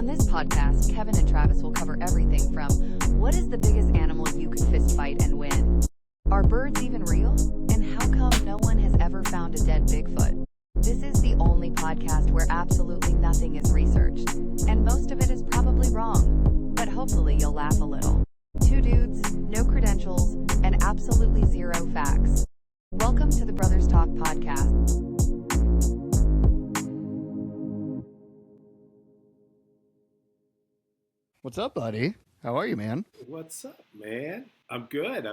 On this podcast, Kevin and Travis will cover everything from what is the biggest animal you could fist fight and win? Are birds even real? And how come no one has ever found a dead Bigfoot? This is the only podcast where absolutely nothing is researched, and most of it is probably wrong, but hopefully you'll laugh a little. Two dudes, no credentials, and absolutely zero facts. Welcome to the Brothers Talk podcast. What's up, buddy? How are you, man? What's up, man? I'm good.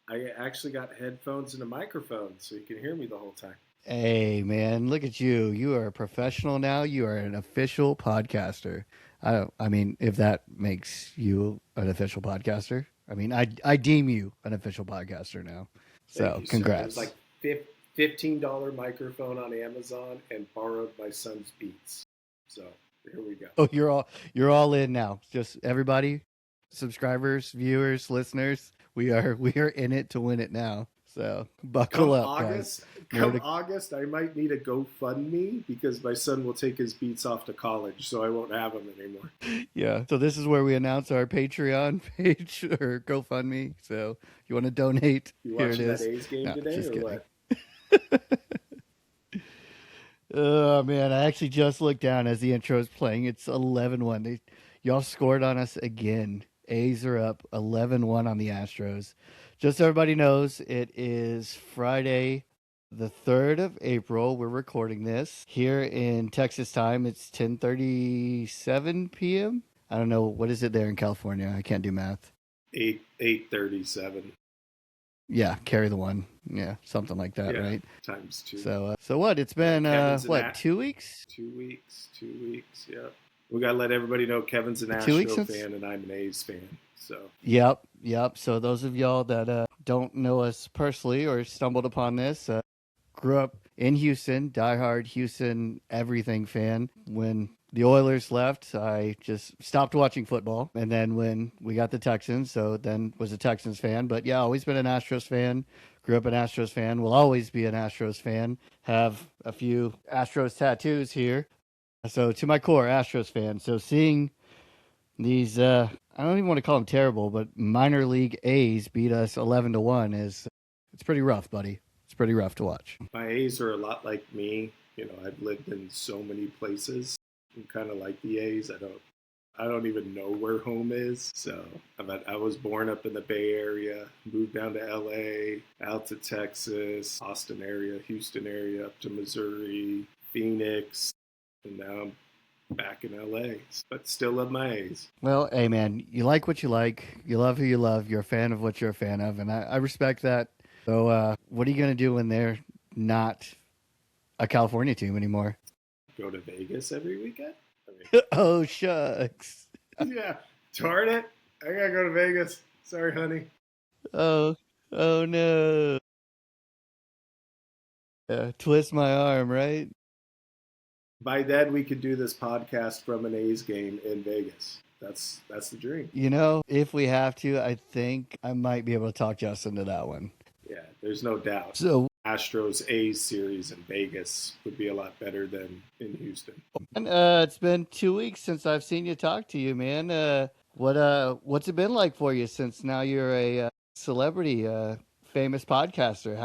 I actually got headphones and a microphone, so you can hear me the whole time. Hey, man, look at you. You are a professional now. You are an official podcaster. I mean, if that makes you an official podcaster, I mean, I deem you an official podcaster now. So, congrats. It was like $15 microphone on Amazon and borrowed my son's Beats. So here we go. Oh, you're all in now. Just everybody, subscribers, viewers, listeners. We are in it to win it now. So buckle up, guys. August, I might need a GoFundMe because my son will take his Beats off to college, so I won't have them anymore. Yeah. So this is where we announce our Patreon page or GoFundMe. So you want to donate? You here watching it is. that A's game today or kidding. what? Oh, man, I actually just looked down as the intro is playing. It's 11-1. Y'all scored on us again. A's are up 11-1 on the Astros. Just so everybody knows, it is Friday, the 3rd of April. We're recording this. Here in Texas time, it's 10:37 p.m. I don't know. What is it there in California? I can't do math. 8:37. Yeah, carry the one. Yeah, something like that, right? Times 2. So what? It's been, Kevin's 2 weeks? 2 weeks, yeah. We got to let everybody know Kevin's an 2 weeks Astro fan and I'm an A's fan. So Yep. So those of y'all that don't know us personally or stumbled upon this, grew up in Houston, diehard Houston everything fan. When the Oilers left, I just stopped watching football. And then when we got the Texans, so then was a Texans fan. But yeah, always been an Astros fan. Grew up an Astros fan. Will always be an Astros fan. Have a few Astros tattoos here. So to my core, Astros fan. So seeing these, I don't even want to call them terrible, but minor league A's beat us 11-1 it's pretty rough, buddy. It's pretty rough to watch. My A's are a lot like me. You know, I've lived in so many places. I'm kind of like the A's. I don't even know where home is. So I was born up in the Bay Area, moved down to LA, out to Texas, Austin area, Houston area, up to Missouri, Phoenix, and now I'm back in LA, but still love my A's. Well, hey man, you like what you like. You love who you love. You're a fan of what you're a fan of, and I respect that. So what are you going to do when they're not a California team anymore? Go to Vegas every weekend? Oh, shucks. Yeah, darn it. I got to go to Vegas. Sorry, honey. Oh no. Twist my arm, right? By then, we could do this podcast from an A's game in Vegas. That's the dream. You know, if we have to, I think I might be able to talk Justin to that one. Yeah, there's no doubt. So Astros A's series in Vegas would be a lot better than in Houston. And it's been 2 weeks since I've seen you talk to you, man. What's it been like for you since now you're a celebrity, famous podcaster?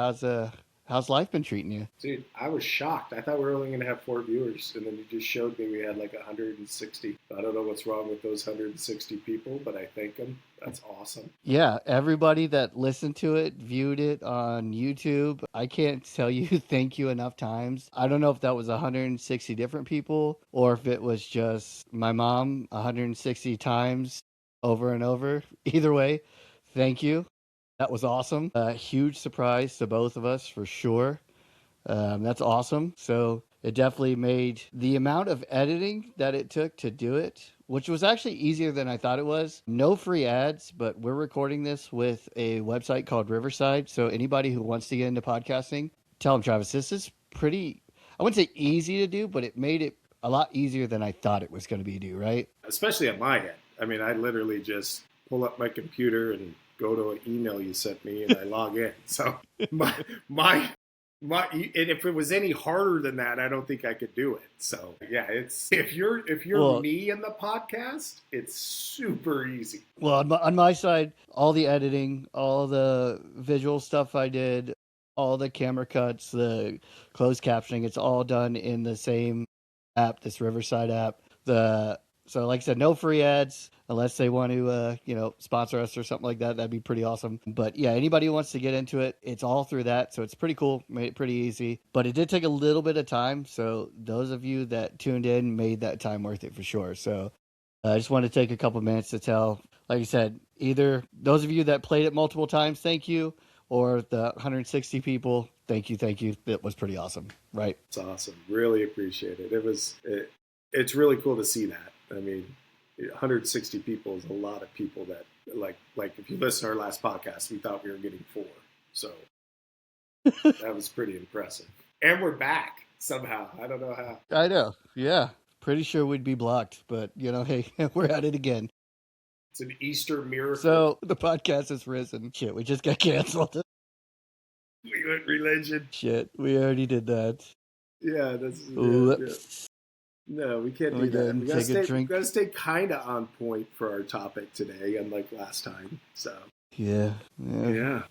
How's life been treating you? Dude, I was shocked. I thought we were only going to have 4 viewers, and then you just showed me we had like 160. I don't know what's wrong with those 160 people, but I thank them. That's awesome. Yeah, everybody that listened to it, viewed it on YouTube. I can't tell you thank you enough times. I don't know if that was 160 different people or if it was just my mom 160 times over and over. Either way, thank you. That was awesome. A huge surprise to both of us for sure. That's awesome. So it definitely made the amount of editing that it took to do it, which was actually easier than I thought it was. No free ads, but we're recording this with a website called Riverside. So anybody who wants to get into podcasting, tell them, Travis, this is pretty, I wouldn't say easy to do, but it made it a lot easier than I thought it was going to be to do, right? Especially at my end. I mean, I literally just pull up my computer and go to an email you sent me and I log in. So my And if it was any harder than that, I don't think I could do it. So yeah, it's if you're Well, me in the podcast, it's super easy. well, on my side, all the editing, all the visual stuff I did, all the camera cuts, the closed captioning, it's all done in the same app, this Riverside app. So like I said, no free ads unless they want to sponsor us or something like that. That'd be pretty awesome. But yeah, anybody who wants to get into it, it's all through that. So it's pretty cool, made it pretty easy. But it did take a little bit of time. So those of you that tuned in made that time worth it for sure. So I just wanted to take a couple minutes to tell, like I said, either those of you that played it multiple times, thank you, or the 160 people, thank you. That was pretty awesome, right? It's awesome. Really appreciate it. It's really cool to see that. I mean, 160 people is a lot of people that like if you listen to our last podcast, we thought we were getting 4. So that was pretty impressive. And we're back somehow. I don't know how. I know. Yeah. Pretty sure we'd be blocked, but hey, we're at it again. It's an Easter miracle. So the podcast has risen. Shit, we just got canceled. We went religion. Shit, we already did that. Yeah, that's yeah. No, we can't do that. We gotta stay kind of on point for our topic today, unlike last time. So yeah.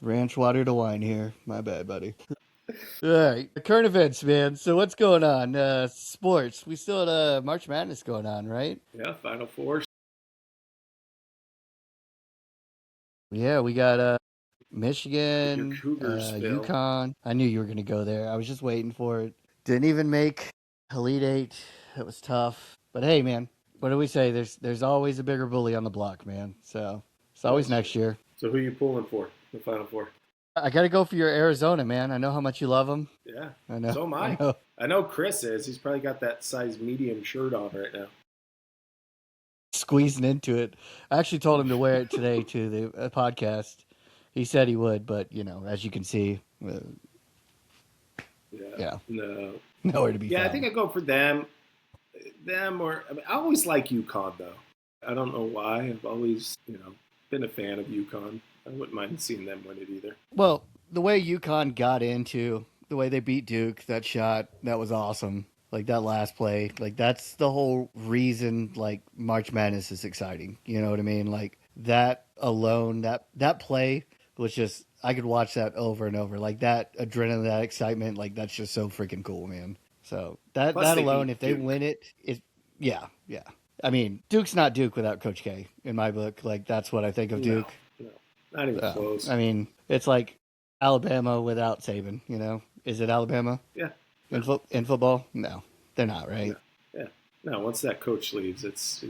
Ranch water to wine here. My bad, buddy. All right, current events, man. So what's going on? Sports. We still had March Madness going on, right? Yeah, Final Four. Yeah, we got Michigan, Cougars, UConn. I knew you were going to go there. I was just waiting for it. Didn't even make Elite Eight. It was tough. But hey, man, what do we say? There's always a bigger bully on the block, man. So it's always next year. So who are you pulling for the Final Four? I got to go for your Arizona, man. I know how much you love them. Yeah, I know. So am I. I know Chris is. He's probably got that size medium shirt on right now. Squeezing into it. I actually told him to wear it today to the podcast. He said he would, but as you can see, yeah, nowhere to be found. I think I go for them. I always like UConn though. I don't know why. I've always been a fan of UConn. I wouldn't mind seeing them win it either. Well, the way UConn got into the way they beat Duke, that shot, that was awesome. Like that last play, like that's the whole reason like March Madness is exciting. You know what I mean? Like that alone, that play was just, I could watch that over and over. Like that adrenaline, that excitement, like that's just so freaking cool, man. So that alone, if they win it, yeah. I mean, Duke's not Duke without Coach K in my book. Like that's what I think of Duke. No, not even close. I mean, it's like Alabama without Saban. Is it Alabama? Yeah. In football? No, they're not, right? Yeah. No, once that coach leaves, it's,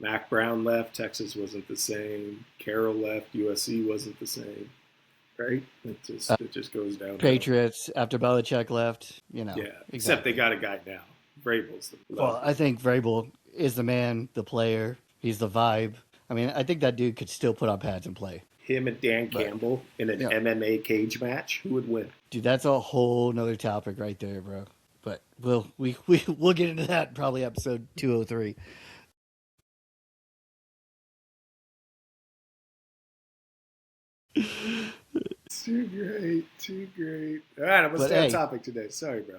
Mac Brown left, Texas wasn't the same. Carroll left, USC wasn't the same. Right? It just goes down. Patriots, after Belichick left, Yeah, exactly. Except they got a guy now. Vrabel's the player. Well, I think Vrabel is the man, the player. He's the vibe. I mean, I think that dude could still put on pads and play. Him and Dan Campbell in an MMA cage match, who would win? Dude, that's a whole nother topic right there, bro. But we'll get into that probably episode 203. Too great. All right, I'm gonna stay on topic today. Sorry, bro.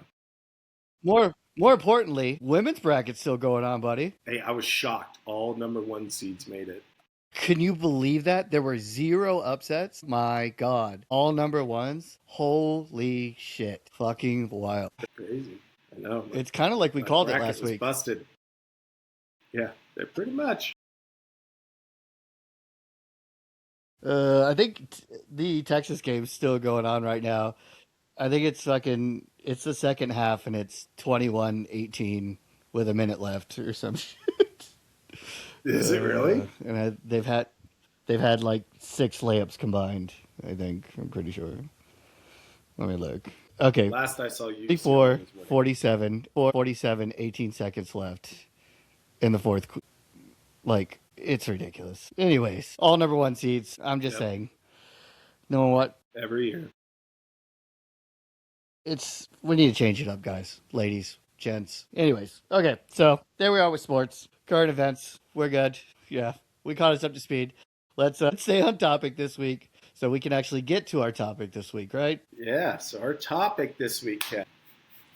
More importantly, women's bracket's still going on, buddy. Hey, I was shocked. All number 1 seeds made it. Can you believe that? There were 0 upsets? My God. All number 1s? Holy shit. Fucking wild. That's crazy. I know. It's kind of like we called it last week. Busted. Yeah, they're pretty much. I think the Texas game's still going on right now. I think it's the second half and it's 21-18 with a minute left or some shit. Is it really? And they've had like 6 layups combined, I think. I'm pretty sure. Let me look. Okay. Last I saw you. 54, 47, 18 seconds left in the fourth. Like, it's ridiculous. Anyways, all number 1 seeds. I'm just saying. Knowing what? Every year. We need to change it up, guys, ladies, gents. Anyways, okay, so there we are with sports, current events. We're good. Yeah, we caught us up to speed. Let's stay on topic this week. so we can actually get to our topic this week, right? Yeah, so our topic this week, Ken.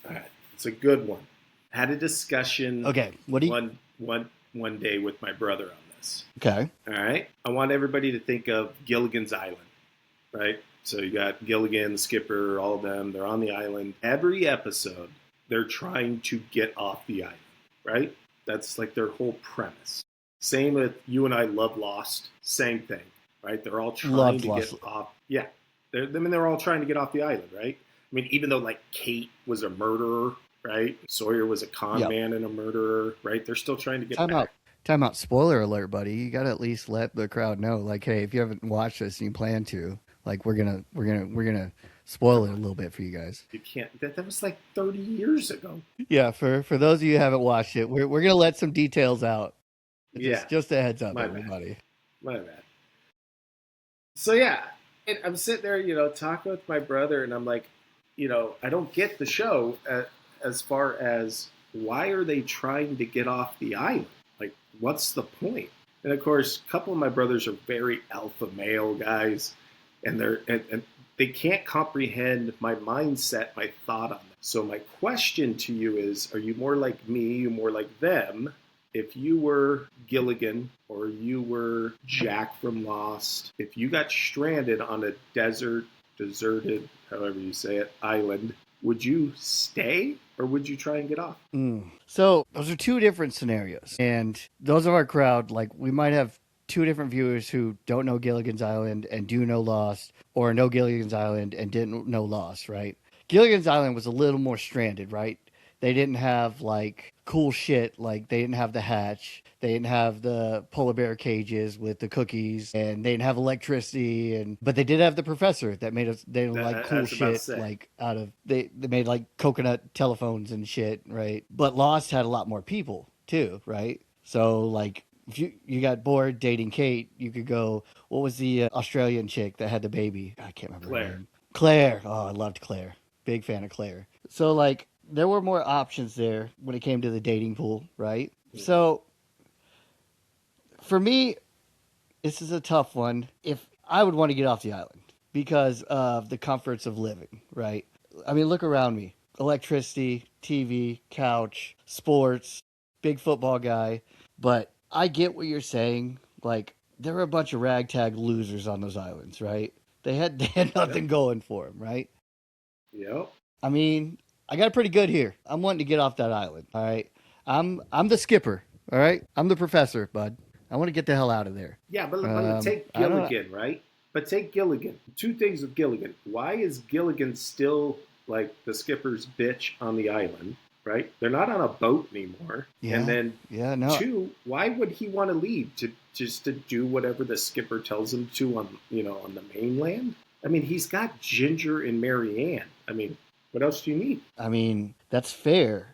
All right, it's a good one. Had a discussion Okay. What do you? one day with my brother on this. Okay. All right, I want everybody to think of Gilligan's Island, right? So you got Gilligan, Skipper, all of them. They're on the island. Every episode, they're trying to get off the island, right? That's like their whole premise. Same with You and I Love Lost. Same thing, right? They're all trying Loved to Lost. get off. Yeah, they're all trying to get off the island, right? I mean, even though like Kate was a murderer, right? Sawyer was a con Yep. man and a murderer, right? They're still trying to get Time back. out. Time out. Spoiler alert, buddy. You got to at least let the crowd know. Like, hey, if you haven't watched this and you plan to, like, we're gonna spoil it a little bit for you guys. You can't. That was like 30 years ago. Yeah, for those of you who haven't watched it, we're gonna let some details out. Yeah, Just a heads up, My bad. everybody. my bad. So yeah, and I'm sitting there, talking with my brother, and I'm like, I don't get the show as far as why are they trying to get off the island? Like, what's the point? And of course, a couple of my brothers are very alpha male guys, and and they can't comprehend my mindset, my thought on that. So my question to you is: are you more like me? You more like them? If you were Gilligan or you were Jack from Lost, if you got stranded on a deserted, however you say it, island, would you stay or would you try and get off? So those are two different scenarios, and those of our crowd, like, we might have two different viewers who don't know Gilligan's Island and do know Lost, or know Gilligan's Island and didn't know Lost, right? Gilligan's Island was a little more stranded, right? They didn't have like cool shit, like they didn't have the hatch, they didn't have the polar bear cages with the cookies, and they didn't have electricity, but they did have the professor that made us they like I cool was about to shit, say. like out of they made like coconut telephones and shit, right? But Lost had a lot more people too, right? So like if you got bored dating Kate, you could go. What was the Australian chick that had the baby? I can't remember her Claire. name. Claire. Oh, I loved Claire. Big fan of Claire. So like there were more options there when it came to the dating pool, right? So for me, this is a tough one. If I would want to get off the island because of the comforts of living, right? I mean, look around me. Electricity, TV, couch, sports, big football guy. But I get what you're saying. Like, there were a bunch of ragtag losers on those islands, right? They had nothing going for them, right? Yep. I mean, I got it pretty good here. I'm wanting to get off that island. All right. I'm the skipper. All right. I'm the professor, bud. I want to get the hell out of there. Yeah, but take I don't know. Gilligan, right? But take Gilligan. Two things with Gilligan. Why is Gilligan still like the skipper's bitch on the island, right? They're not on a boat anymore. Yeah. And then Yeah, no. two, why would he want to leave to do whatever the skipper tells him to on the mainland? I mean, he's got Ginger and Marianne. I mean, what else do you need? I mean, that's fair.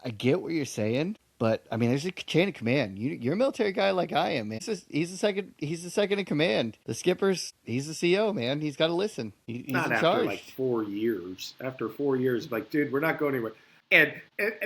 I get what you're saying, but I mean, there's a chain of command. You're a military guy like I am, man. He's the second. He's the second in command. The skipper's. He's the CO, man. He's got to listen. He's Not in after charge. like 4 years. After 4 years, like, dude, we're not going anywhere. And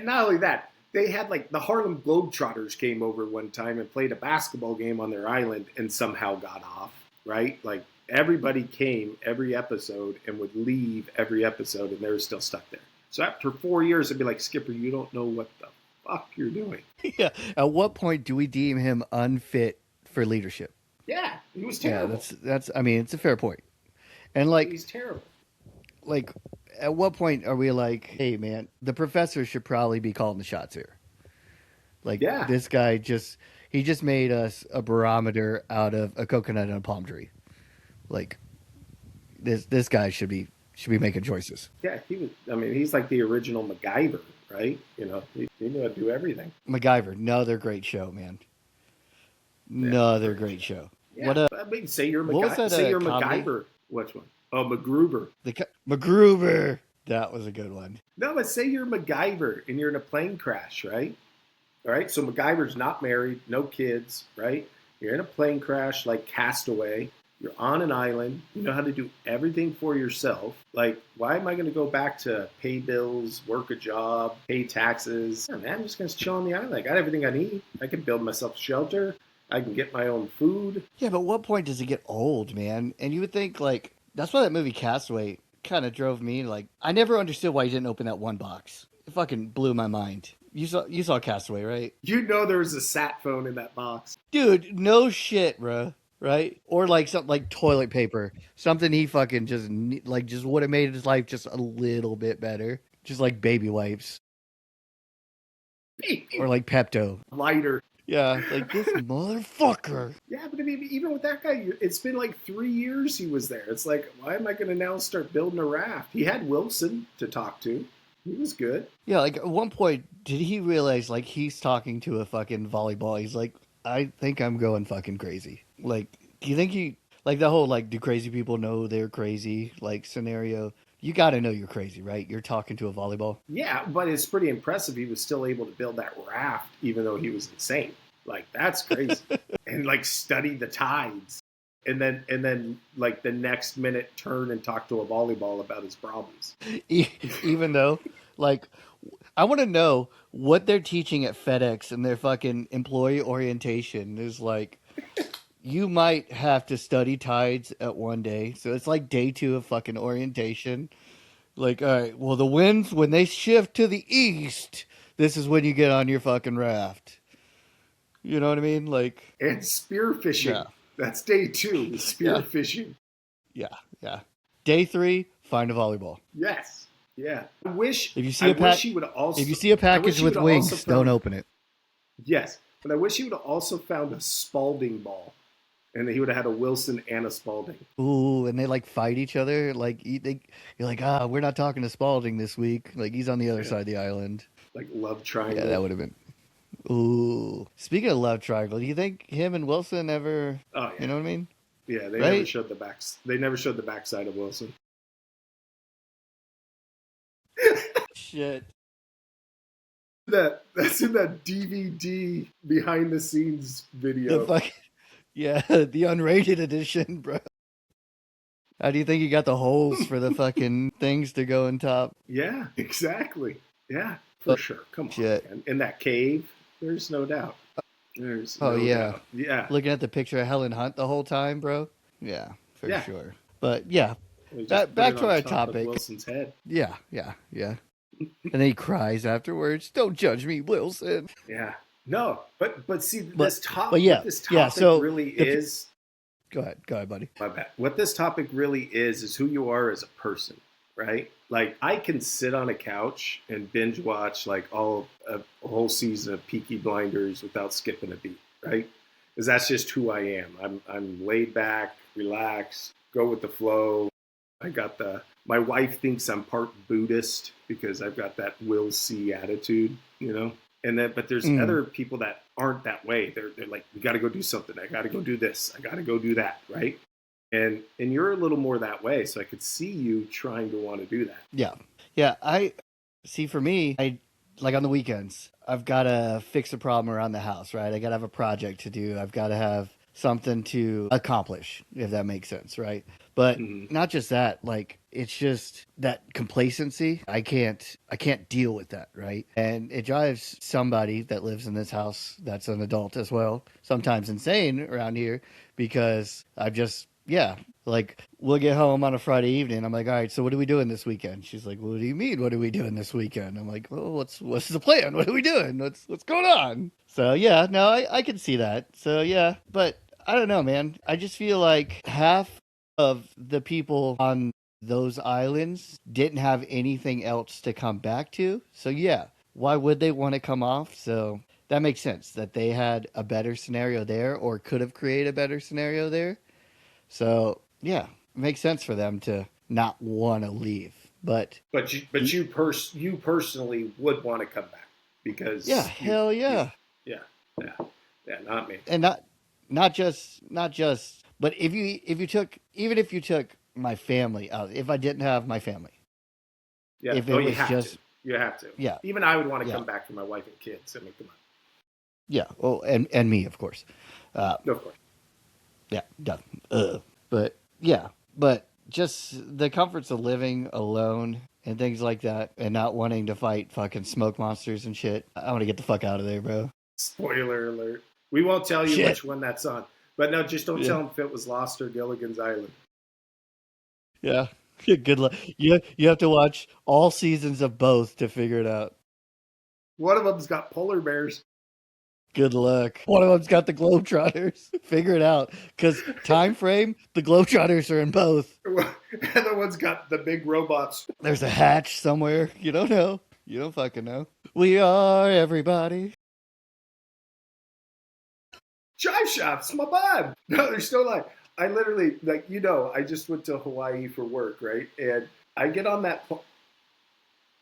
not only that, they had like the Harlem Globetrotters came over one time and played a basketball game on their island and somehow got off, right? Like everybody came every episode and would leave every episode and they were still stuck there. So after 4 years, it'd be like, Skipper, you don't know what the fuck you're doing. Yeah. At what point do we deem him unfit for leadership? Yeah, he was terrible. Yeah, that's. I mean, it's a fair point. And like, He's terrible. at what point are we like, hey, man, the professor should probably be calling the shots here? Like, Yeah. this guy he just made us a barometer out of a coconut and a palm tree. Like, this guy should be making choices. Yeah, he was. I mean, he's like the original MacGyver, right? He knew how to do everything. MacGyver, another great show, man. Another great show. Yeah, What I mean, say you're what was MacGyver. that, Say you're comedy? MacGyver. Which one? Oh, MacGruber. MacGruber. That was a good one. No, but say you're MacGyver and you're in a plane crash, right? All right. So MacGyver's not married, no kids, right? You're in a plane crash like Castaway. You're on an island. You know how to do everything for yourself. Like, why am I going to go back to pay bills, work a job, pay taxes? Yeah, man, I'm just going to chill on the island. I got everything I need. I can build myself a shelter. I can get my own food. Yeah, but what point does it get old, man? And you would think like that's why that movie Castaway kind of drove me. Like I never understood why he didn't open that one box. It fucking blew my mind. You saw Castaway, right? You know there was a sat phone in that box. Dude, no shit, bro. Right? Or like something like toilet paper, something he fucking just would have made his life just a little bit better. Just like baby wipes or like Pepto. Lighter. Yeah, like this motherfucker. Yeah, but I mean, even with that guy, it's been like 3 years he was there. It's like, why am I going to now start building a raft? He had Wilson to talk to. He was good. Yeah, like at one point, did he realize like he's talking to a fucking volleyball? He's like, I think I'm going fucking crazy. Like, do you think he like the whole like do crazy people know they're crazy like scenario? You got to know you're crazy, right? You're talking to a volleyball. Yeah, but it's pretty impressive he was still able to build that raft even though he was insane. Like, that's crazy. And like study the tides. And then like the next minute turn and talk to a volleyball about his problems. Even though like I want to know what they're teaching at FedEx and their fucking employee orientation is like you might have to study tides at one day. So it's like day 2 of fucking orientation. Like, all right, well, the winds, when they shift to the east, this is when you get on your fucking raft. You know what I mean? Like, and spearfishing. Yeah. That's day 2, spearfishing. Yeah. Day 3, find a volleyball. Yes. Yeah. I wish If you see he would also. if you see a package with wings, don't open it. Yes, but I wish he would have also found a Spalding ball, and he would have had a Wilson and a Spalding. Ooh, and they like fight each other. Like you're like, we're not talking to Spalding this week. Like he's on the other side of the island. Like love triangle. Yeah, that would have been. Ooh. Speaking of love triangle, do you think him and Wilson ever? Oh yeah. You know what I mean? Yeah, they Right? never showed the backs. They never showed the backside of Wilson. Shit. That's in that DVD behind the scenes video. The the unrated edition, bro. How do you think you got the holes for the fucking things to go in top? Yeah, exactly. Yeah, for sure. Come on, Shit. man. In that cave, there's no doubt. There's Oh, no yeah. doubt. Yeah. Looking at the picture of Helen Hunt the whole time, bro. Yeah, for Yeah. sure. But yeah, They just Back put it to on our top of topic. Wilson's head. yeah. And then he cries afterwards. Don't judge me, Wilson. Yeah. No, but see, But this topic. yeah, What this yeah, topic so really the- is. Go ahead, buddy. My bad. What this topic really is who you are as a person, right? Like I can sit on a couch and binge watch like a whole season of Peaky Blinders without skipping a beat, right? Because that's just who I am. I'm laid back, relaxed, go with the flow. My wife thinks I'm part Buddhist because I've got that will see attitude, you know. But there's other people that aren't that way. They're like, we got to go do something. I got to go do this. I got to go do that, right? And you're a little more that way, so I could see you trying to want to do that. Yeah. I see. For me, I like on the weekends, I've got to fix a problem around the house, right? I got to have a project to do. I've got to have something to accomplish, if that makes sense, right? But not just that, like it's just that complacency. I can't deal with that, right? And it drives somebody that lives in this house that's an adult as well, sometimes insane around here because I've just like we'll get home on a Friday evening. I'm like, all right, so what are we doing this weekend? She's like, what do you mean? What are we doing this weekend? I'm like, well, what's the plan? What are we doing? What's going on? So yeah, no, I can see that. So yeah, but I don't know, man. I just feel like half of the people on those islands didn't have anything else to come back to. So yeah, why would they want to come off? So that makes sense that they had a better scenario there or could have created a better scenario there. So yeah, it makes sense for them to not want to leave. But you personally would want to come back because hell yeah. Yeah, not me. And not just but if you took my family out, if I didn't have my family. Yeah, if it was just you have to. Yeah. Even I would want to come back for my wife and kids. I mean, come on. Yeah. Well, and me, of course. Of course. Yeah. But just the comforts of living alone and things like that and not wanting to fight fucking smoke monsters and shit. I want to get the fuck out of there, bro. Spoiler alert. We won't tell you Shit. which one that's on. But no, just don't Yeah. tell them if it was Lost or Gilligan's Island. Yeah. Good luck. You have to watch all seasons of both to figure it out. One of them's got polar bears. Good luck. One of them's got the Globetrotters. Figure it out. Because time frame, the Globetrotters are in both. And the other one's got the big robots. There's a hatch somewhere. You don't know. You don't fucking know. We are everybody. Jive Shops, my bud. No, they're still alive. I literally, like, I just went to Hawaii for work, right? And I get on that,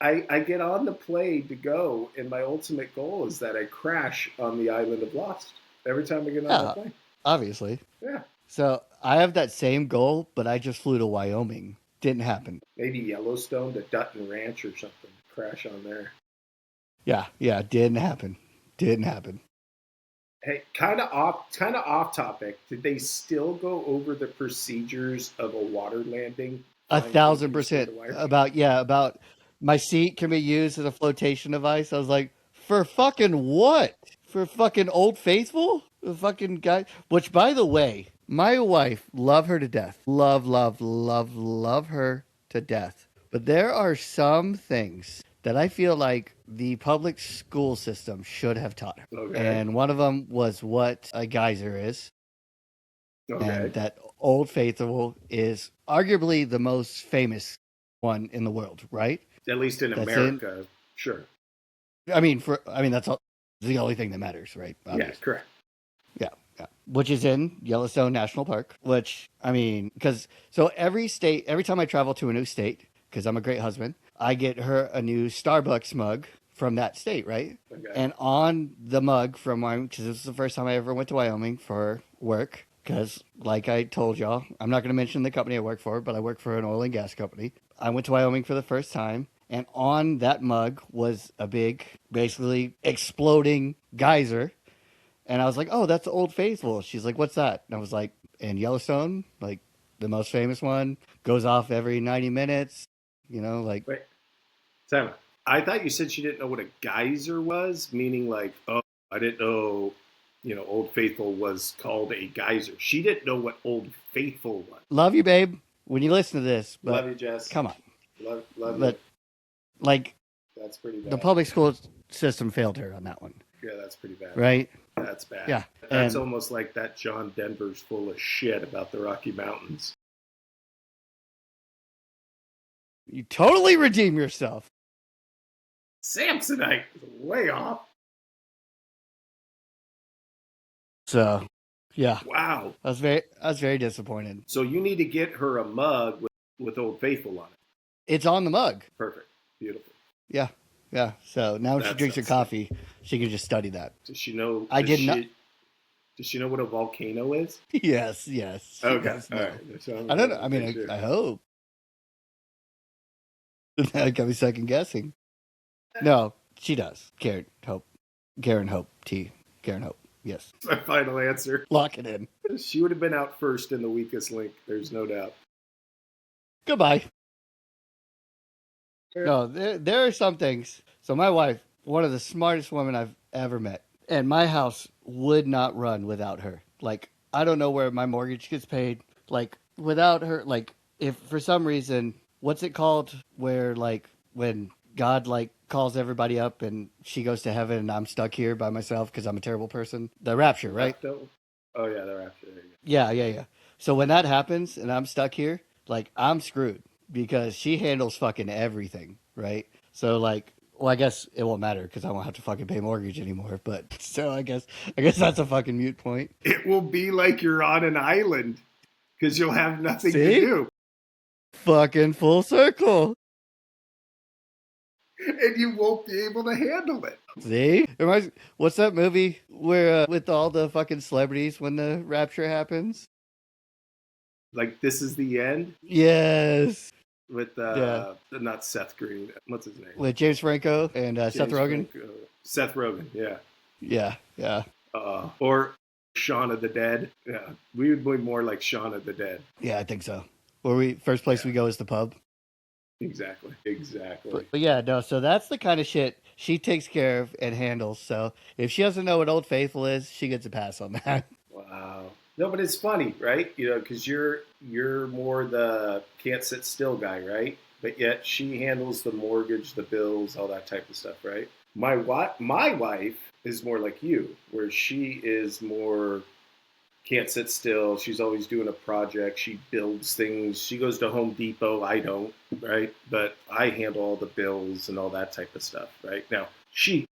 I get on the plane to go, and my ultimate goal is that I crash on the island of Lost every time I get on that plane. Obviously. Yeah. So I have that same goal, but I just flew to Wyoming. Didn't happen. Maybe Yellowstone to Dutton Ranch or something. Crash on there. Yeah. Didn't happen. Hey, kind of off topic. Did they still go over the procedures of a water landing? 1,000% about my seat can be used as a flotation device. I was like, for fucking what? For fucking Old Faithful? The fucking guy. Which, by the way, my wife, love her to death. Love her to death. But there are some things that I feel like the public school system should have taught her. Okay. And one of them was what a geyser is. Okay. And that Old Faithful is arguably the most famous one in the world, right? At least in America, sure. I mean, that's the only thing that matters, right? Obviously. Yeah, correct. Yeah. Which is in Yellowstone National Park. Which, I mean, every time I travel to a new state, because I'm a great husband, I get her a new Starbucks mug from that state, right? Okay. And on the mug from Wyoming, because this was the first time I ever went to Wyoming for work, because like I told y'all, I'm not going to mention the company I work for, but I work for an oil and gas company. I went to Wyoming for the first time, and on that mug was a big, basically exploding geyser. And I was like, oh, that's Old Faithful. She's like, what's that? And I was like, in Yellowstone, like the most famous one, goes off every 90 minutes. Like... Wait, Sam, I thought you said she didn't know what a geyser was, meaning like, oh, I didn't know, Old Faithful was called a geyser. She didn't know what Old Faithful was. Love you, babe, when you listen to this. But love you, Jess. Come on. Love but, you. Like, that's pretty bad. The public school system failed her on that one. Yeah, that's pretty bad. Right? That's bad. Yeah. That's almost like that John Denver's full of shit about the Rocky Mountains. You totally redeem yourself. Samsonite is way off. So, yeah. Wow. I was very disappointed. So you need to get her a mug with Old Faithful on it. It's on the mug. Perfect. Beautiful. Yeah. So now when she drinks her coffee, she can just study that. Does she know? Does she know what a volcano is? Yes. Okay. Yes, All no. right. I don't know. I mean, I hope. I got me second guessing. No, she does. Karen Hope. T. Karen Hope. Yes. That's my final answer. Lock it in. She would have been out first in the weakest link. There's no doubt. Goodbye. No, there are some things. So my wife, one of the smartest women I've ever met, and my house would not run without her. Like, I don't know where my mortgage gets paid. Like, without her, like, if for some reason, what's it called? Where, like, when God, like, calls everybody up and she goes to heaven and I'm stuck here by myself because I'm a terrible person. The rapture, right? Oh, yeah, the rapture. There you go. Yeah. So when that happens and I'm stuck here, like, I'm screwed because she handles fucking everything, right? So, like, well, I guess it won't matter because I won't have to fucking pay mortgage anymore. But so I guess that's a fucking mute point. It will be like you're on an island because you'll have nothing to do. Fucking full circle. And you won't be able to handle it. See? What's that movie where with all the fucking celebrities when the rapture happens? Like, This Is the End? Yes. With, not Seth Green. What's his name? With James Franco and Seth Rogen? Seth Rogen, yeah. Yeah. Or Shaun of the Dead. Yeah, we would be more like Shaun of the Dead. Yeah, I think so. First place we go is the pub. Exactly. Exactly. But yeah, no, so that's the kind of shit she takes care of and handles. So if she doesn't know what Old Faithful is, she gets a pass on that. Wow. No, but it's funny, right? You know, because you're more the can't sit still guy, right? But yet she handles the mortgage, the bills, all that type of stuff, right? My wife is more like you, where she is more can't sit still. She's always doing a project. She builds things. She goes to Home Depot. I don't, right? But I handle all the bills and all that type of stuff, right? Now, she,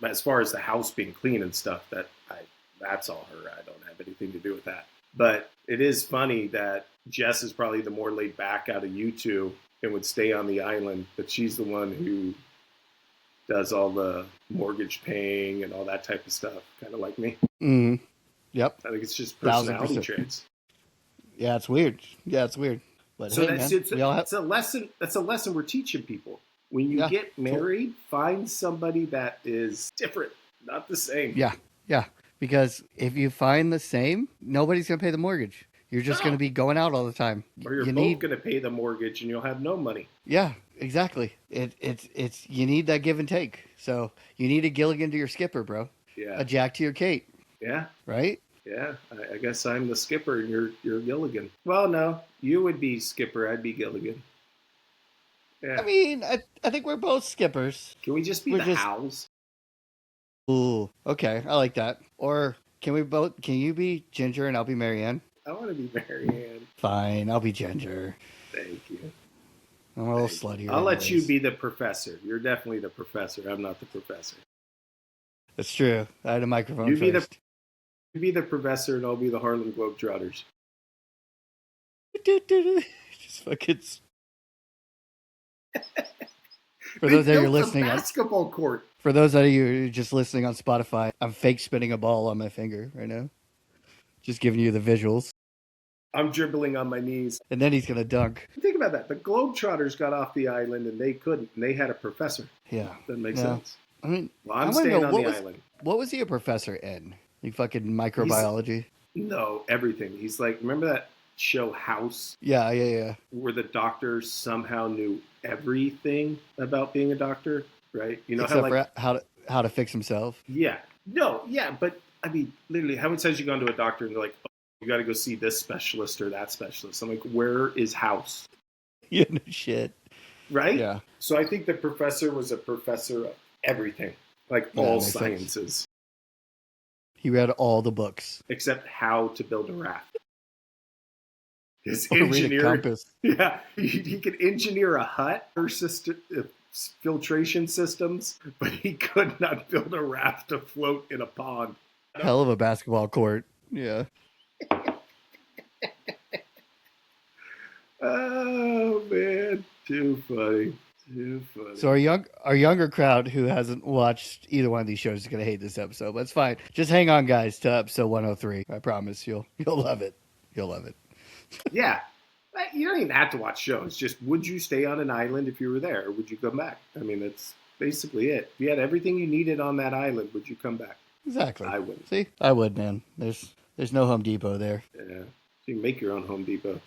as far as the house being clean and stuff, that's all her. I don't have anything to do with that. But it is funny that Jess is probably the more laid back out of you two and would stay on the island, but she's the one who does all the mortgage paying and all that type of stuff, kind of like me. Mm. Yep. I think it's just personality 1000%. traits. Yeah, it's weird. Yeah, it's weird. But So hey, that's man, we all have. it's a lesson. That's a lesson we're teaching people. When you Yeah. get married, find somebody that is different, not the same. Yeah, yeah. Because if you find the same, nobody's gonna pay the mortgage. You're just No. gonna be going out all the time. Or you're You both need, going to pay the mortgage and you'll have no money. yeah, exactly. It's you need that give and take. So you need a Gilligan to your Skipper, bro. Yeah, A Jack to your Kate, yeah, right? yeah. I guess I'm the skipper and you're Gilligan. Well, no, you would be skipper. I'd be Gilligan. Yeah. I mean, I think we're both skippers. Can we just be we're the just- Howes? Ooh, okay, I like that. Or can we both? Can you be Ginger and I'll be Marianne? I want to be Marianne. Fine, I'll be Ginger. Thank you. I'm a little slutty. I'll let you anyways. be the professor. You're definitely the professor. I'm not the professor. That's true. I had a microphone You be first. You be the professor and I'll be the Harlem Globetrotters. Just fucking. For They those of you built a listening, basketball court. for those of you who are just listening on Spotify, I'm fake spinning a ball on my finger right now. Just giving you the visuals. I'm dribbling on my knees. And then he's gonna dunk. Think about that. The Globetrotters got off the island and they couldn't. And they had a professor. Yeah. That makes Yeah. sense. I mean, Well, I I'm wanna staying know, on what the was- island. what was he a professor in? Like fucking microbiology? No, everything. He's like, remember that show House, Yeah. where the doctor somehow knew everything about being a doctor, right? You know Except how like, for how to fix himself. yeah, no, yeah, but I mean, literally, how many times you gone to a doctor and they're like, oh, you got to go see this specialist or that specialist? I'm like, where is House, Yeah, no shit. right? Yeah. So I think the professor was a professor of everything, like Yeah, all makes sense. sciences, He read all the books. except how to build a raft. His Or read a engineer, compass. yeah, he could engineer a hut or filtration systems, but he could not build a raft to float in a pond. Hell of a basketball court. Yeah. Oh man, too funny, too funny. So our younger crowd who hasn't watched either one of these shows is gonna hate this episode, but it's fine. Just hang on, guys, to episode 103. I promise you'll love it. You'll love it. Yeah, you don't even have to watch shows. Just would you stay on an island if you were there, or would you come back? I mean, that's basically it. If you had everything you needed on that island, would you come back? Exactly. I would. See, I would, man. There's no Home Depot there. Yeah, so you can make your own Home Depot.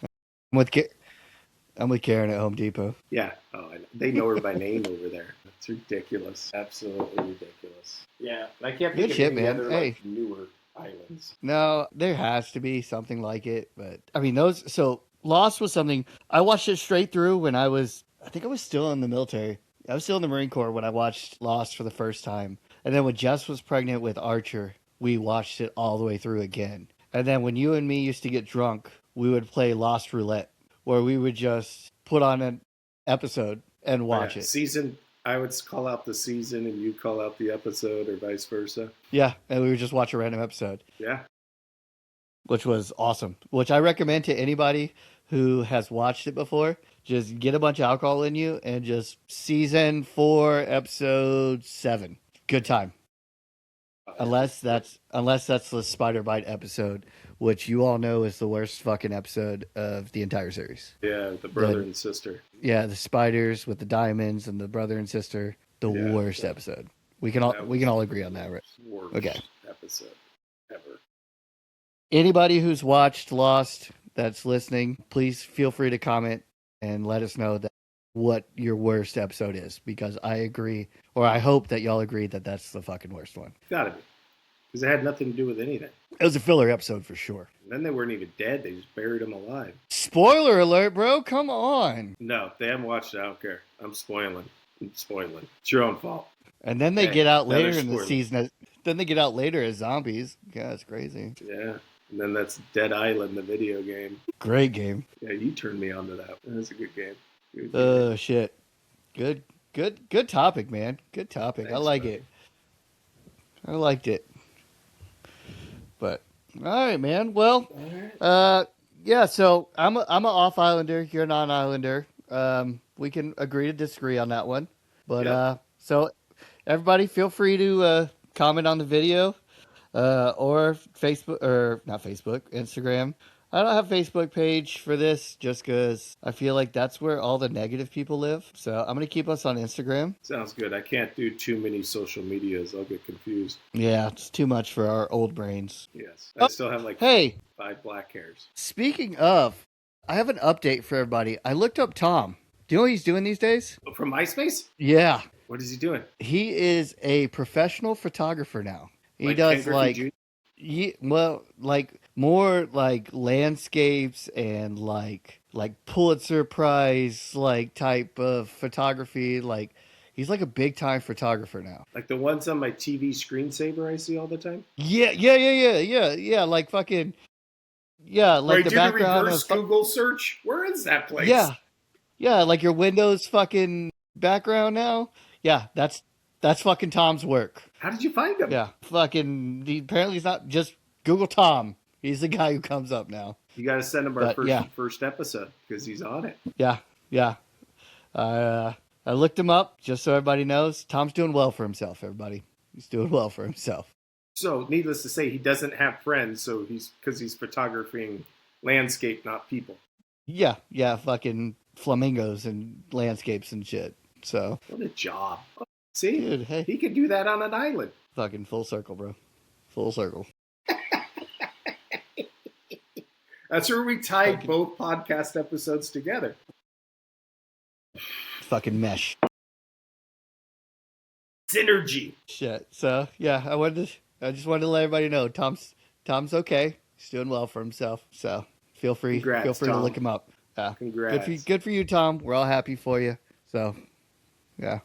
I'm with Karen at Home Depot. Yeah. Oh, I know. They know her by name over there. That's ridiculous. Absolutely ridiculous. Yeah, and I can't think Good of shit, any man. other Hey. like, newer islands. No, there has to be something like it, but I mean those. So Lost was something I watched it straight through when I think I was still in the military. I was still in the Marine Corps when I watched Lost for the first time, and then when Jess was pregnant with Archer, we watched it all the way through again. And then when you and me used to get drunk, we would play Lost Roulette, where we would just put on an episode and watch Yeah, it. Season. I would call out the season, and you call out the episode, or vice versa. Yeah, and we would just watch a random episode, Yeah. which was awesome. Which I recommend to anybody who has watched it before. Just get a bunch of alcohol in you and just season 4, episode 7. Good time. Unless that's the Spider Bite episode, which you all know is the worst fucking episode of the entire series. Yeah, the brother and sister. Yeah, the spiders with the diamonds and the brother and sister. The Yeah, worst that- episode. We can all agree on that, right? Worst Okay. episode ever. Anybody who's watched Lost that's listening, please feel free to comment and let us know that what your worst episode is, because I agree, or I hope that y'all agree that that's the fucking worst one. Gotta be. Because it had nothing to do with anything. It was a filler episode for sure. And then they weren't even dead. They just buried them alive. Spoiler alert, bro. Come on. No, if they haven't watched it, I don't care. I'm spoiling. It's your own fault. And then they Hey, get out another later in the spoiler. season. Then they get out later as zombies. Yeah, it's crazy. Yeah. And then that's Dead Island, the video game. Great game. Yeah, you turned me on to that. That's a good game. Good game. Oh shit. Good topic, man. Good topic. I Thanks, like buddy. it. I liked it. But all right, man. Well, yeah. So I'm an off islander. You're a non islander. We can agree to disagree on that one. But Yeah. so everybody, feel free to comment on the video, or Facebook, or not Facebook, Instagram. I don't have a Facebook page for this just because I feel like that's where all the negative people live. So I'm going to keep us on Instagram. Sounds good. I can't do too many social medias. I'll get confused. Yeah, it's too much for our old brains. Yes. I still have like Hey, 5 black hairs. speaking of, I have an update for everybody. I looked up Tom. Do you know what he's doing these days? Oh, from MySpace? Yeah, What is he doing? he is a professional photographer now. He Like does Ken Griffey like, Jr.? more like landscapes and like Pulitzer Prize like type of photography. Like he's like a big time photographer now. Like the ones on my TV screensaver I see all the time? Yeah. Like fucking yeah, Like like the do background. the reverse Google search? Where is that place? Yeah, like your Windows fucking background now. Yeah, that's fucking Tom's work. How did you find him? Yeah, apparently he's not just Google Tom. He's the guy who comes up now. You got to send him our But, first episode because he's on it. Yeah. I looked him up just so everybody knows. Tom's doing well for himself. Everybody, he's doing well for himself. So, needless to say, he doesn't have friends. So because he's photographing landscape, not people. Yeah, fucking flamingos and landscapes and shit. So, What a job! See, dude, hey, he could do that on an island. fucking full circle, bro. Full circle. That's where we tied Fucking- both podcast episodes together. Fucking mesh. Synergy. Shit. So yeah, I just wanted to let everybody know Tom's okay. He's doing well for himself. So feel free Congrats, to Tom. look him up. Yeah. Congrats. Good for you, Tom. We're all happy for you. So yeah.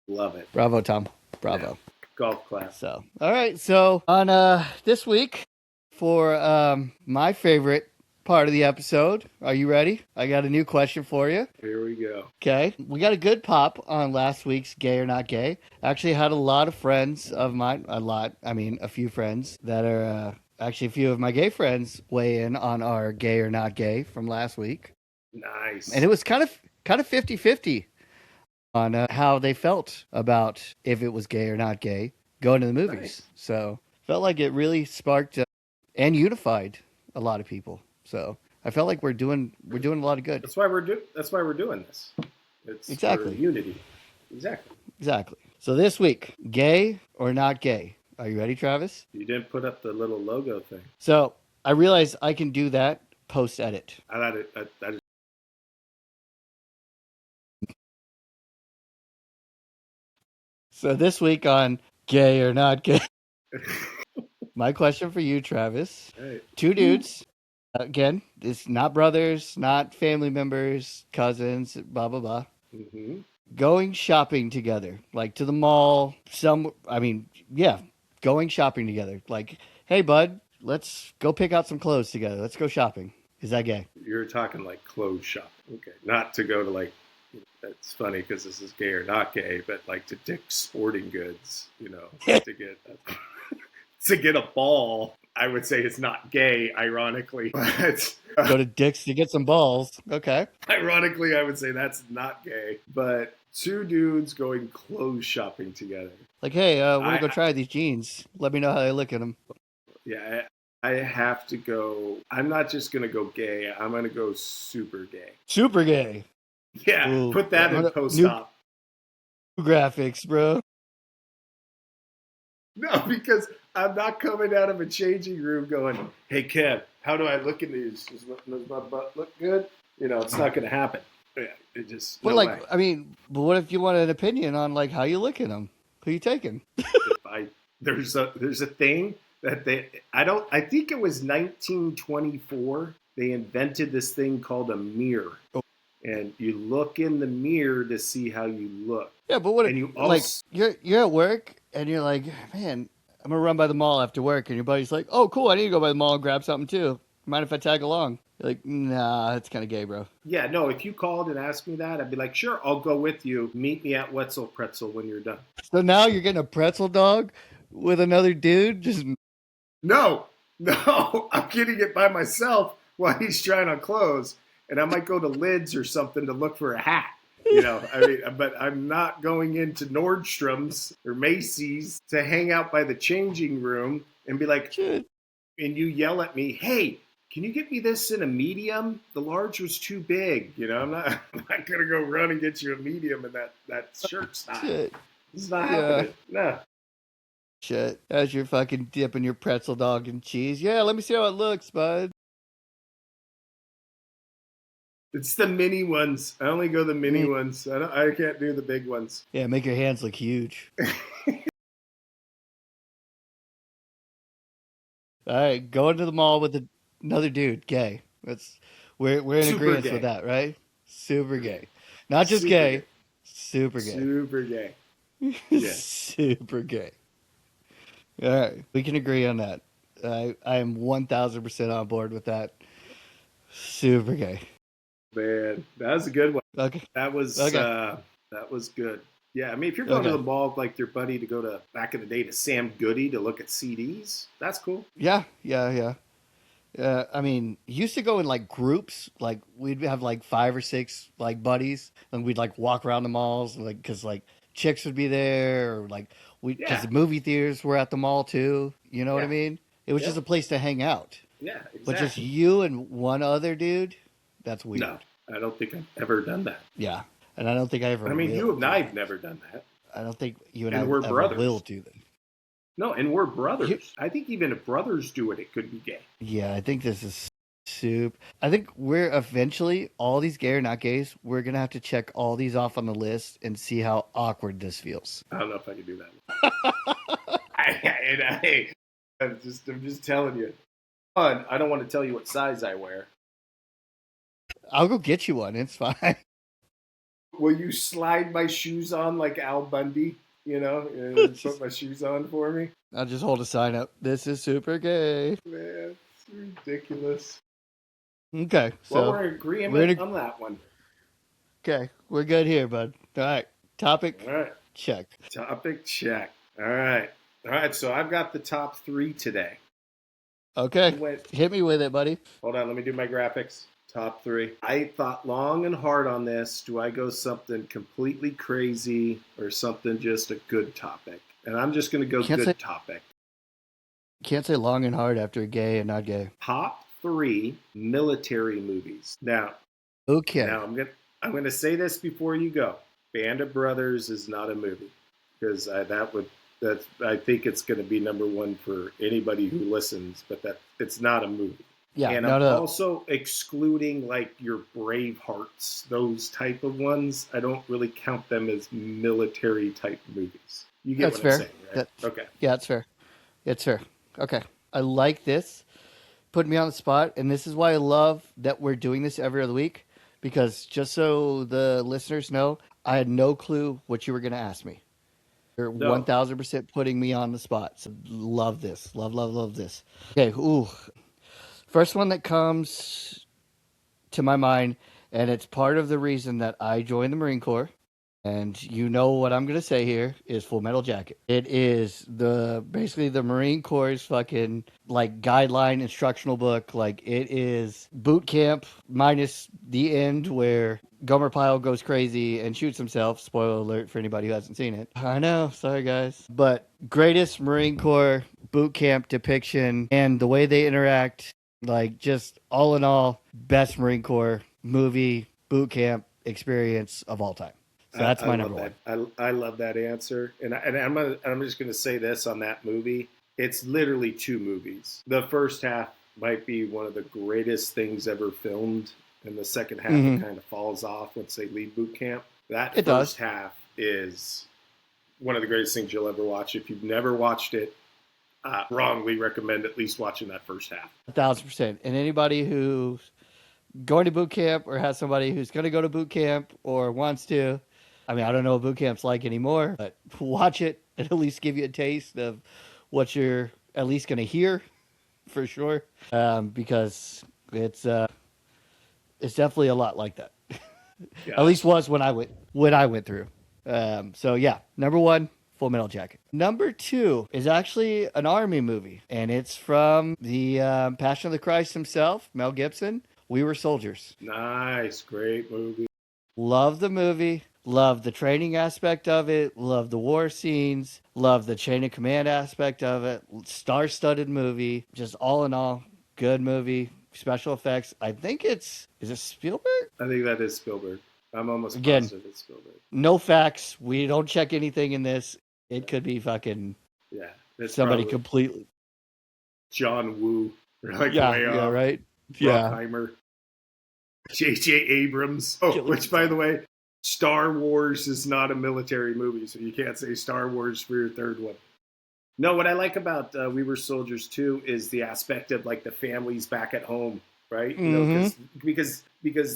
Love it. Bravo, Tom. Bravo. Golf class. So all right. So on this week for my favorite part of the episode, are you ready? I got a new question for you. Here we go. Okay. We got a good pop on last week's Gay or Not Gay. Actually had a lot of friends of mine, a few friends that are, actually a few of my gay friends weigh in on our Gay or Not Gay from last week. Nice. And it was kind of 50-50 on how they felt about if it was gay or not gay going to the movies. Nice. So felt like it really sparked and unified a lot of people. So I felt like we're doing a lot of good. That's why we're doing this. It's Exactly. for unity. Exactly. So this week, gay or not gay? Are you ready, Travis? You didn't put up the little logo thing. So I realized I can do that post edit. I thought it. So this week on gay or not gay, my question for you, Travis. Hey, Two dudes. Again, it's not brothers, not family members, cousins, blah, blah, blah. mm-hmm. Going shopping together, like to the mall. Going shopping together. Like, hey, bud, let's go pick out some clothes together. Let's go shopping. Is that gay? You're talking like clothes shop. Okay. Not to go to like, that's funny because this is gay or not gay, but like to Dick's Sporting Goods, to get a ball. I would say it's not gay, ironically. But Go to Dick's to get some balls. Okay. ironically, I would say that's not gay. But two dudes going clothes shopping together. Like, hey, we're going to go try these jeans. Let me know how they look in them. Yeah, I have to go. I'm not just going to go gay. I'm going to go super gay. Super gay. Yeah, Ooh, put that in new- post-op. Graphics, bro. No, because I'm not coming out of a changing room going, hey, Kev, how do I look in these? Does my butt look good? It's not going to happen. Yeah, it just But no way. like, I mean, but what if you want an opinion on like how you licking them? Who you taking? If I there's a thing that I think it was 1924 they invented this thing called a mirror, Oh, and you look in the mirror to see how you look, yeah, but what if and you like also you're at work and you're like, man, I'm gonna run by the mall after work, and your buddy's like, oh, cool, I need to go by the mall and grab something too. Mind if I tag along? You're like, nah, that's kind of gay, bro. yeah, no, if you called and asked me that, I'd be like, sure, I'll go with you. Meet me at Wetzel Pretzel when you're done. So now you're getting a pretzel dog with another dude. Just No, no, I'm getting it by myself while he's trying on clothes, and I might go to Lids or something to look for a hat. I mean, but I'm not going into Nordstrom's or Macy's to hang out by the changing room and be like, shit. and you yell at me, hey, can you get me this in a medium? The large was too big. I'm not gonna go run and get you a medium in that shirt size. Shit. This is not Yeah. happening. No. Shit. As you're fucking dipping your pretzel dog in cheese. Yeah, let me see how it looks, bud. It's the mini ones. I only go the mini ones. I can't do the big ones. Yeah, make your hands look huge. All right, going to the mall with another dude, gay. We're in Super agreement gay. with that, right? Super gay, not just Super gay, gay. super gay, Super gay. Yeah. super gay. All right, we can agree on that. I am 1,000% on board with that. Super gay. Man, that was a good one. Okay. That was good. Yeah, I mean, if you're going to the mall with like your buddy to go to back in the day to Sam Goody to look at CDs, that's cool. Yeah. I mean, used to go in like groups. Like we'd have like 5 or 6 like buddies, and we'd like walk around the malls, like because like chicks would be there, or like because the movie theaters were at the mall too. You know what I mean? It was just a place to hang out. Yeah, exactly. But just you and one other dude, that's weird. No, I don't think I've ever done that. Yeah, and I don't think I ever. I mean, will you and I have never done that. I don't think you and I we're ever brothers. will do that. No, and we're brothers. I think even if brothers do it, it could be gay. Yeah, I think this is soup. I think we're eventually, all these gay or not gays, we're going to have to check all these off on the list and see how awkward this feels. I don't know if I can do that. I'm just telling you. I don't want to tell you what size I wear. I'll go get you one. It's fine. Will you slide my shoes on like Al Bundy? And put my shoes on for me? I'll just hold a sign up. This is super gay. Man, it's ridiculous. Okay. Well, we're in agreement on that one. Okay. We're good here, bud. All right. Topic. All right. Check. Topic check. All right. So I've got the top 3 today. Okay. Hit me with it, buddy. Hold on. Let me do my graphics. Top 3. I thought long and hard on this. Do I go something completely crazy or something just a good topic? And I'm just going to go topic. Can't say long and hard after gay and not gay. Top 3 military movies. Now, I'm going to say this before you go. Band of Brothers is not a movie because I think it's going to be number 1 for anybody who listens, but it's not a movie. Yeah, and I'm also excluding like your Bravehearts, those type of ones. I don't really count them as military type movies. You get what I'm saying, right? Okay. Yeah, it's fair. It's fair. Okay. I like this. Putting me on the spot, and this is why I love that we're doing this every other week, because just so the listeners know, I had no clue what you were going to ask me. You're 1,000% putting me on the spot. So love this. Love this. Okay. Ooh. First one that comes to my mind, and it's part of the reason that I joined the Marine Corps, and you know what I'm going to say here, is Full Metal Jacket. It is basically the Marine Corps' fucking like guideline instructional book. Like it is boot camp minus the end where Gomer Pyle goes crazy and shoots himself. Spoiler alert for anybody who hasn't seen it. I know, sorry guys. But greatest Marine Corps boot camp depiction and the way they interact. Like, just all in all, best Marine Corps movie boot camp experience of all time. So that's my number one. I love that answer, and I'm just gonna say this on that movie. It's literally 2 movies. The first half might be one of the greatest things ever filmed, and the second half Mhm. it kind of falls off once they leave boot camp. That It first does. half is one of the greatest things you'll ever watch. If you've never watched it, wrongly recommend at least watching that first half. 1,000%. And anybody who's going to boot camp or has somebody who's going to go to boot camp or wants to, I mean, I don't know what boot camp's like anymore, but watch it and at least give you a taste of what you're at least going to hear for sure. Because it's definitely a lot like that. Yeah. At least was when I went through. So yeah, number 1, Full Metal Jacket. Number 2 is actually an army movie, and it's from the Passion of the Christ himself, Mel Gibson. We Were Soldiers. Nice, great movie. Love the movie. Love the training aspect of it. Love the war scenes. Love the chain of command aspect of it. Star-studded movie. Just all in all, good movie. Special effects. I think is it Spielberg? I think that is Spielberg. I'm almost Again. positive it's Spielberg. No facts. We don't check anything in this. It could be fucking Yeah, it's somebody probably completely. John Woo. Like Yeah, way yeah, off. right. Yeah. Bruckheimer. J.J. Abrams. Oh, Killing which, by the way, Star Wars is not a military movie, so you can't say Star Wars for your third one. No, what I like about We Were Soldiers too is the aspect of like the families back at home, right? You know, because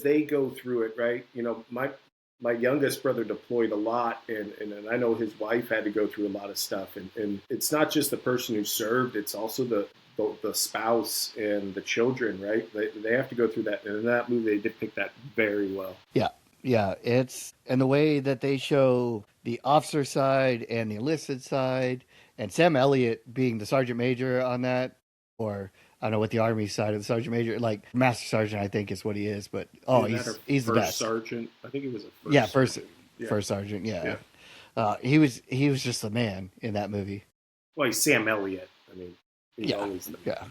they go through it, right? You know, my youngest brother deployed a lot, and I know his wife had to go through a lot of stuff, and it's not just the person who served; it's also the spouse and the children, right? They have to go through that, and in that movie they depict that very well. Yeah, and the way that they show the officer side and the enlisted side, and Sam Elliott being the sergeant major on that, or I don't know what the Army side of the sergeant major, like Master Sergeant, I think is what he is, but he's the best. Sergeant, I think it was a first. Yeah, sergeant. first sergeant. Yeah. He was just the man in that movie. Well, he's Sam Elliott. I mean, he's always the man. Yeah,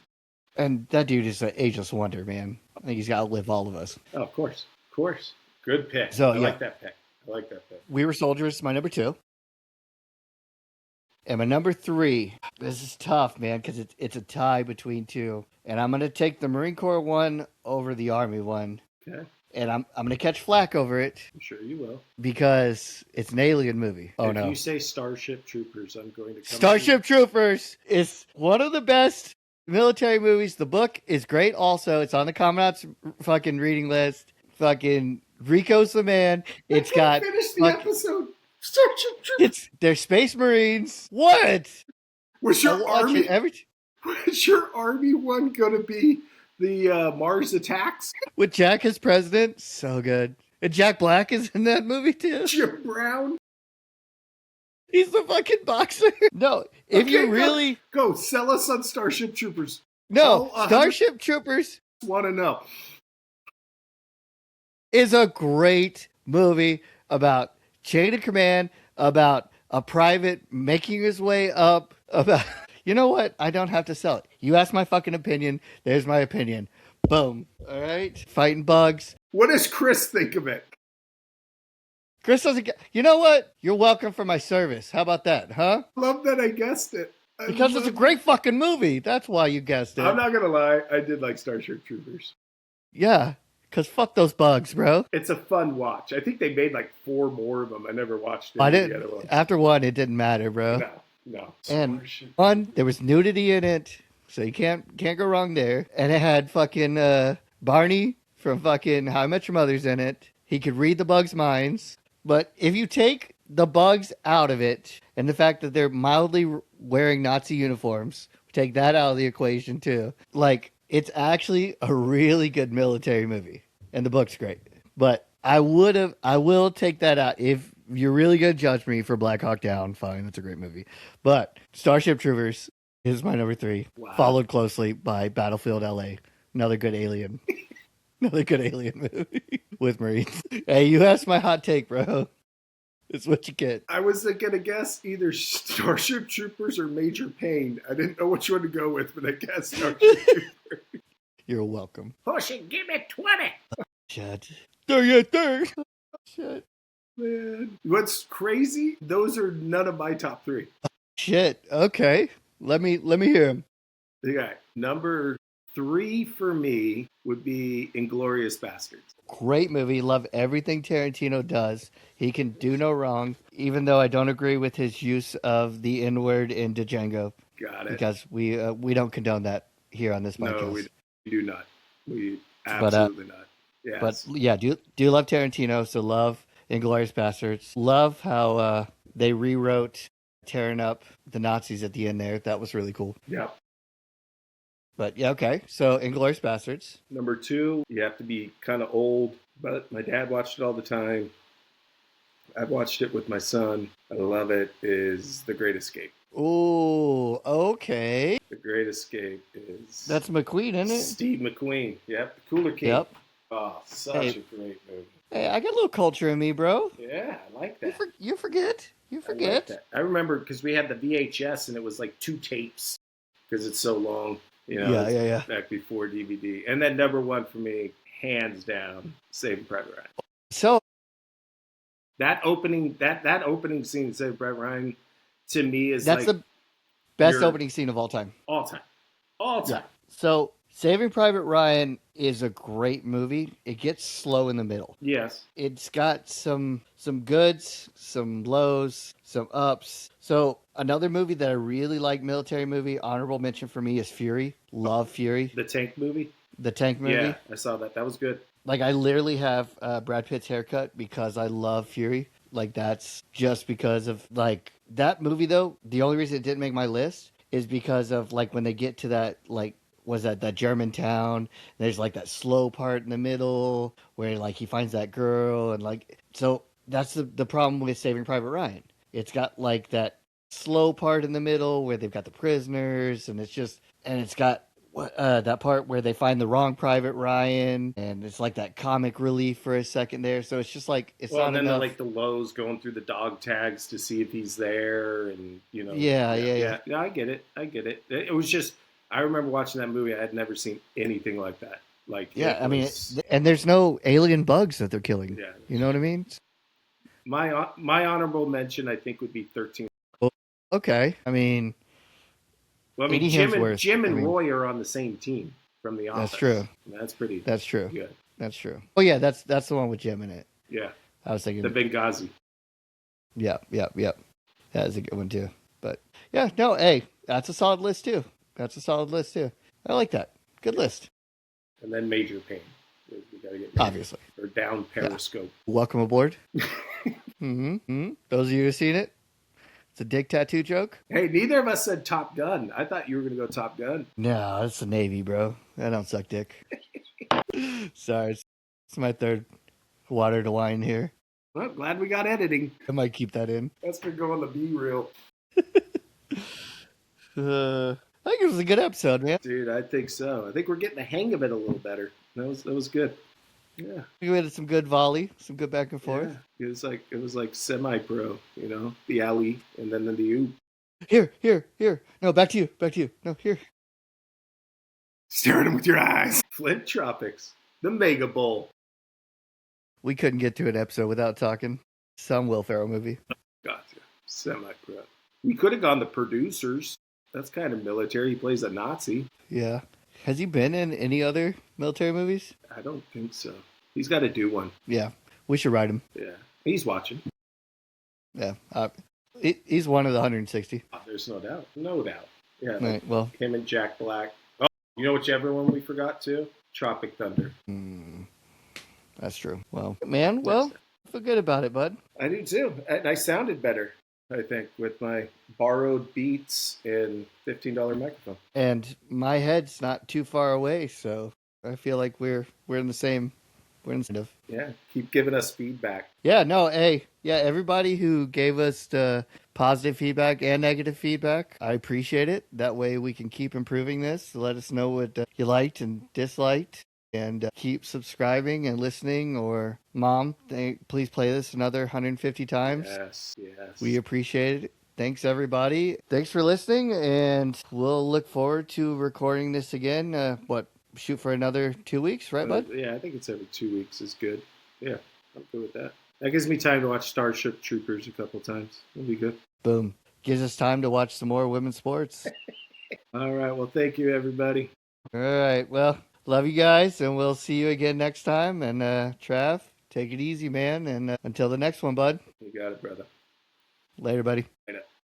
and that dude is an ageless wonder, man. I think he's got to outlive all of us. Oh, of course. Good pick. So, I yeah. like that pick. We Were Soldiers, my number 2. And my number 3, this is tough, man, because it's a tie between 2. And I'm going to take the Marine Corps one over the Army one. Okay. And I'm going to catch flack over it I'm sure you will. because it's an alien movie. Oh, if no. you say Starship Troopers, I'm going to come. Starship Troopers is one of the best military movies. The book is great also. It's on the Commandant's fucking reading list. Fucking Rico's the man. It's got finish the episode. Starship Troopers. They're Space Marines. What? Was I your watch army? it every Was your army one going to be the Mars Attacks? with Jack as president. So good. And Jack Black is in that movie too. Jim Brown? He's the fucking boxer. No, if Okay, you really Go sell us on Starship Troopers. no, Oh, Starship Troopers Want to know? is a great movie about chain of command, about a private making his way up, about you know what? I don't have to sell it. You asked my fucking opinion. There's my opinion. Boom. All right. Fighting bugs. What does Chris think of it? Chris doesn't get. You know what? You're welcome for my service. How about that, huh? Love that I guessed it. Because it's a great fucking movie. That's why you guessed it. I'm not going to lie. I did like Starship Troopers. Yeah. Because fuck those bugs, bro. It's a fun watch. I think they made like 4 more of them. I never watched I any of the didn't. other ones. After one, it didn't matter, bro. No. And Starship. one, there was nudity in it, so you can't go wrong there. And it had fucking Barney from fucking How I Met Your Mother's in it. He could read the bugs' minds. But if you take the bugs out of it, and the fact that they're mildly wearing Nazi uniforms, take that out of the equation too. Like, it's actually a really good military movie, and the book's great. But I will take that out. If you're really gonna judge me for Black Hawk Down, fine, that's a great movie. But Starship Troopers is my number 3, followed closely by Battlefield LA, another good alien. Another good alien movie with Marines. Hey, you asked my hot take, bro. It's what you get. I was going to guess either Starship Troopers or Major Payne. I didn't know which one to go with, but I guessed Starship Troopers. You're welcome. Push it, give me 20. Shut. There you there. Shit. Man. What's crazy? Those are none of my top 3. Shit. Okay. Let me hear him. Okay. Number 3 for me would be Inglorious Bastards. Great movie. Love everything Tarantino does. He can do no wrong, even though I don't agree with his use of the N word in Django, Got it. because we don't condone that here on this podcast. No, we do not. We But, absolutely not. Yes. But yeah, do love Tarantino, so love Inglourious Bastards. Love how they rewrote tearing up the Nazis at the end there. That was really cool. Yeah. But yeah, okay. So Inglourious Bastards. Number 2, you have to be kind of old, but my dad watched it all the time. I've watched it with my son. I love it. Is The Great Escape. Ooh, okay. The Great Escape is That's McQueen, isn't it? Steve McQueen. Yep, the Cooler King. Yep. Oh, such Hey. a great movie. Hey, I got a little culture in me, bro. Yeah, I like You, that. you forget. You I like forget. that. I remember because we had the VHS and it was like 2 tapes because it's so long. You know, Yeah. back before DVD. And then number 1 for me, hands down, Saving Private Ryan. So That opening scene in Saving Private Ryan to me is that's like the best your- opening scene of all time. all time. All time. So Saving Private Ryan is a great movie. It gets slow in the middle. Yes. It's got some goods, some lows, some ups. So another movie that I really like, military movie, honorable mention for me is Fury. Love Fury, The Tank movie. the tank movie. Yeah, I saw that. That was good. Like I literally have Brad Pitt's haircut because I love Fury. Like that's just because of like that movie though. The only reason it didn't make my list is because of like when they get to that like was that German town. There's like that slow part in the middle where like he finds that girl and like so that's the problem with Saving Private Ryan. It's got like that slow part in the middle where they've got the prisoners and it's got that part where they find the wrong Private Ryan and it's like that comic relief for a second there. So it's just like it's Well, not and then enough. like the lows going through the dog tags to see if he's there, and you know. Yeah. No, I get it. It was just I remember watching that movie. I had never seen anything like that. Like Yeah, it I mean, was- and there's no alien bugs that they're killing. Yeah. You know what I mean? my honorable mention I think would be 13. Okay. I mean, Well, I mean, Edie Hemsworth, Jim and I mean- Roy are on the same team from The Office. That's true. That's pretty that's true. good. That's true. Oh yeah, that's the one with Jim in it. Yeah, I was thinking. the Benghazi. Yep. That is a good one too. But yeah, no, hey, that's a solid list too. I like that. Good list. And then Major Pain. We gotta get Obviously. or Down Periscope. Welcome aboard. Those of you who've seen it, it's a dick tattoo joke. Hey, neither of us said Top Gun. I thought you were gonna go Top Gun. No, it's the Navy, bro. I don't suck dick. Sorry, it's my third water to wine here. Well, glad we got editing. I might keep that in. That's been going the B reel. I think it was a good episode, man. Dude, I think so. I think we're getting the hang of it a little better. That was good. Yeah. We had some good volley, some good back and forth. Yeah. It was like semi pro, you know, the alley and then the oop. Here. No, back to you. No, here. Stare at him with your eyes. Flint Tropics. The Mega Bowl. We couldn't get to an episode without talking some Will Ferrell movie. Gotcha. Semi pro. We could have gone the producers. That's kind of military. He plays a Nazi. Yeah. Has he been in any other military movies? I don't think so. He's got to do one. Yeah. We should write him. Yeah. He's watching. Yeah. He's one of the 160. Oh, there's no doubt. No doubt. Yeah. Right. Well, Him and Jack Black. Oh, you know whichever one we forgot too? Tropic Thunder. that's true. Well, man, well, feel good about it, bud. I do too. And I sounded better, I think, with my borrowed beats and $15 microphone. And my head's not too far away, so I feel like we're in the same. We're in the same. Yeah. Keep giving us feedback. Yeah, no, hey, yeah, everybody who gave us the positive feedback and negative feedback, I appreciate it. That way we can keep improving this. Let us know what you liked and disliked, and keep subscribing and listening. Or, Mom, please play this another 150 times. Yes. We appreciate it. Thanks, everybody. Thanks for listening, and we'll look forward to recording this again. Shoot for another 2 weeks, right, bud? Yeah, I think it's every 2 weeks is good. Yeah, I'm good with that. That gives me time to watch Starship Troopers a couple times. It'll be good. Boom. Gives us time to watch some more women's sports. All right. Well, thank you, everybody. All right. Well, love you guys, and we'll see you again next time. And Trav, take it easy, man. And until the next one, bud. You got it, brother. Later, buddy. Later.